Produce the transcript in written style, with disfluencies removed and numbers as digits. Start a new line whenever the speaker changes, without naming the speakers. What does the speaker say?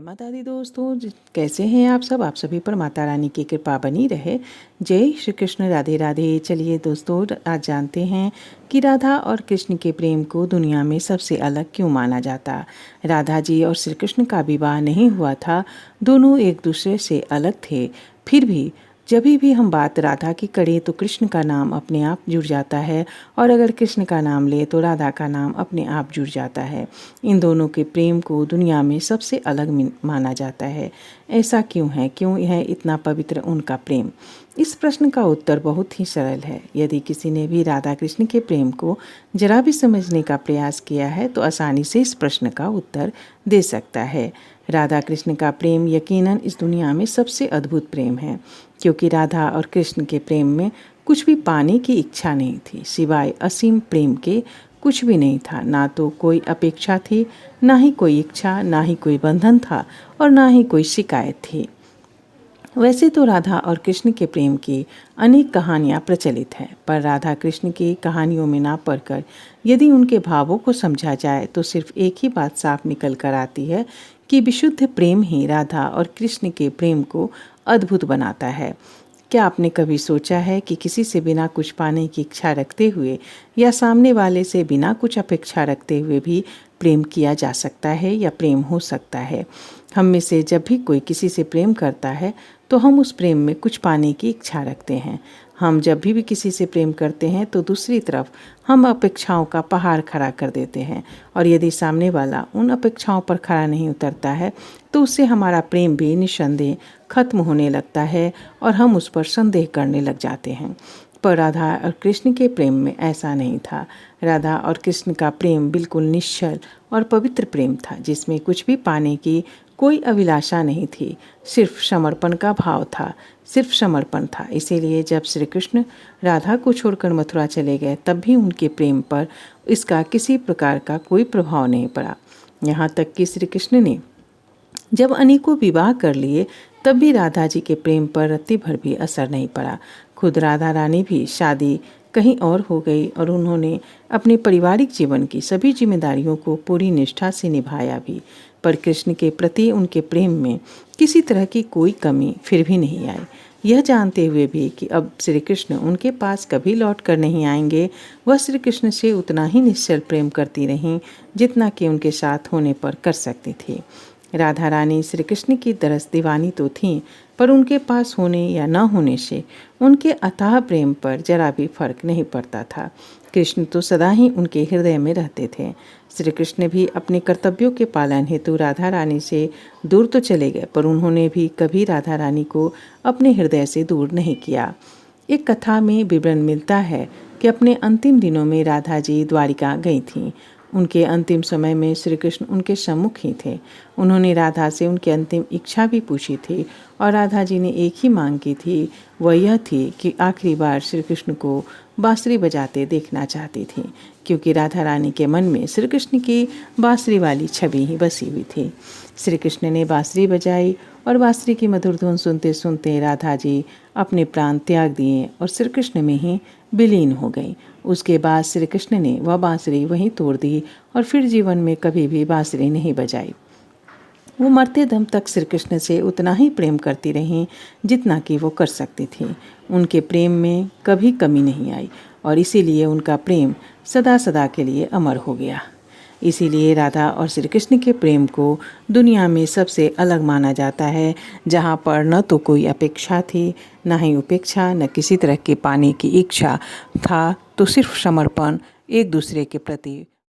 माता दी दोस्तों, कैसे हैं आप सभी पर माता रानी की कृपा बनी रहे। जय श्री कृष्ण, राधे राधे। चलिए दोस्तों, आज जानते हैं कि राधा और कृष्ण के प्रेम को दुनिया में सबसे अलग क्यों माना जाता। राधा जी और श्री कृष्ण का विवाह नहीं हुआ था, दोनों एक दूसरे से अलग थे। फिर भी जब भी हम बात राधा की करें तो कृष्ण का नाम अपने आप जुड़ जाता है, और अगर कृष्ण का नाम ले तो राधा का नाम अपने आप जुड़ जाता है। इन दोनों के प्रेम को दुनिया में सबसे अलग माना जाता है। ऐसा क्यों है, क्यों है इतना पवित्र उनका प्रेम? इस प्रश्न का उत्तर बहुत ही सरल है। यदि किसी ने भी राधा कृष्ण के प्रेम को जरा भी समझने का प्रयास किया है तो आसानी से इस प्रश्न का उत्तर दे सकता है। राधा कृष्ण का प्रेम यकीनन इस दुनिया में सबसे अद्भुत प्रेम है, क्योंकि राधा और कृष्ण के प्रेम में कुछ भी पाने की इच्छा नहीं थी। सिवाय असीम प्रेम के कुछ भी नहीं था। ना तो कोई अपेक्षा थी, ना ही कोई इच्छा, ना ही कोई बंधन था, और ना ही कोई शिकायत थी। वैसे तो राधा और कृष्ण के प्रेम की अनेक कहानियाँ प्रचलित हैं, पर राधा कृष्ण की कहानियों में ना पढ़कर यदि उनके भावों को समझा जाए तो सिर्फ एक ही बात साफ निकल कर आती है कि विशुद्ध प्रेम ही राधा और कृष्ण के प्रेम को अद्भुत बनाता है। क्या आपने कभी सोचा है कि किसी से बिना कुछ पाने की इच्छा रखते हुए या सामने वाले से बिना कुछ अपेक्षा रखते हुए भी प्रेम किया जा सकता है या प्रेम हो सकता है? हम में से जब भी कोई किसी से प्रेम करता है तो हम उस प्रेम में कुछ पाने की इच्छा रखते हैं। हम जब भी किसी से प्रेम करते हैं तो दूसरी तरफ हम अपेक्षाओं का पहाड़ खड़ा कर देते हैं, और यदि सामने वाला उन अपेक्षाओं पर खड़ा नहीं उतरता है तो उससे हमारा प्रेम भी निस्संदेह खत्म होने लगता है और हम उस पर संदेह करने लग जाते हैं। पर राधा और कृष्ण के प्रेम में ऐसा नहीं था। राधा और कृष्ण का प्रेम बिल्कुल निश्चल और पवित्र प्रेम था, जिसमें कुछ भी पाने की कोई अभिलाषा नहीं थी। सिर्फ समर्पण का भाव था, सिर्फ समर्पण था। इसीलिए जब श्री कृष्ण राधा को छोड़कर मथुरा चले गए तब भी उनके प्रेम पर इसका किसी प्रकार का कोई प्रभाव नहीं पड़ा। यहाँ तक कि श्री कृष्ण ने जब अनेकों विवाह कर लिए तब भी राधा जी के प्रेम पर रत्ती भर भी असर नहीं पड़ा। खुद राधा रानी भी शादी कहीं और हो गई और उन्होंने अपने पारिवारिक जीवन की सभी जिम्मेदारियों को पूरी निष्ठा से निभाया भी, पर कृष्ण के प्रति उनके प्रेम में किसी तरह की कोई कमी फिर भी नहीं आई। यह जानते हुए भी कि अब श्री कृष्ण उनके पास कभी लौट कर नहीं आएंगे, वह श्री कृष्ण से उतना ही निश्चल प्रेम करती रहीं जितना कि उनके साथ होने पर कर सकती थी। राधा रानी श्री कृष्ण की दरस दीवानी तो थीं, पर उनके पास होने या न होने से उनके अथाह प्रेम पर जरा भी फर्क नहीं पड़ता था। कृष्ण तो सदा ही उनके हृदय में रहते थे। श्री कृष्ण भी अपने कर्तव्यों के पालन हेतु राधा रानी से दूर तो चले गए, पर उन्होंने भी कभी राधा रानी को अपने हृदय से दूर नहीं किया। एक कथा में विवरण मिलता है कि अपने अंतिम दिनों में राधा जी द्वारिका गई थीं। उनके अंतिम समय में श्री कृष्ण उनके सम्मुख ही थे। उन्होंने राधा से उनकी अंतिम इच्छा भी पूछी थी, और राधा जी ने एक ही मांग की थी, वह यह थी कि आखिरी बार श्री कृष्ण को बांसुरी बजाते देखना चाहती थी, क्योंकि राधा रानी के मन में श्री कृष्ण की बांसुरी वाली छवि ही बसी हुई थी। श्री कृष्ण ने बांसुरी बजाई और बांसुरी की मधुर धुन सुनते सुनते राधा जी अपने प्राण त्याग दिए और श्री कृष्ण में ही विलीन हो गई। उसके बाद श्री कृष्ण ने वह बांसुरी वहीं तोड़ दी और फिर जीवन में कभी भी बांसुरी नहीं बजाई। वो मरते दम तक श्री कृष्ण से उतना ही प्रेम करती रहीं जितना कि वो कर सकती थी। उनके प्रेम में कभी कमी नहीं आई, और इसीलिए उनका प्रेम सदा सदा के लिए अमर हो गया। इसीलिए राधा और श्री कृष्ण के प्रेम को दुनिया में सबसे अलग माना जाता है, जहाँ पर न तो कोई अपेक्षा थी, न ही उपेक्षा, न किसी तरह के पाने की इच्छा था, तो सिर्फ समर्पण एक दूसरे के प्रति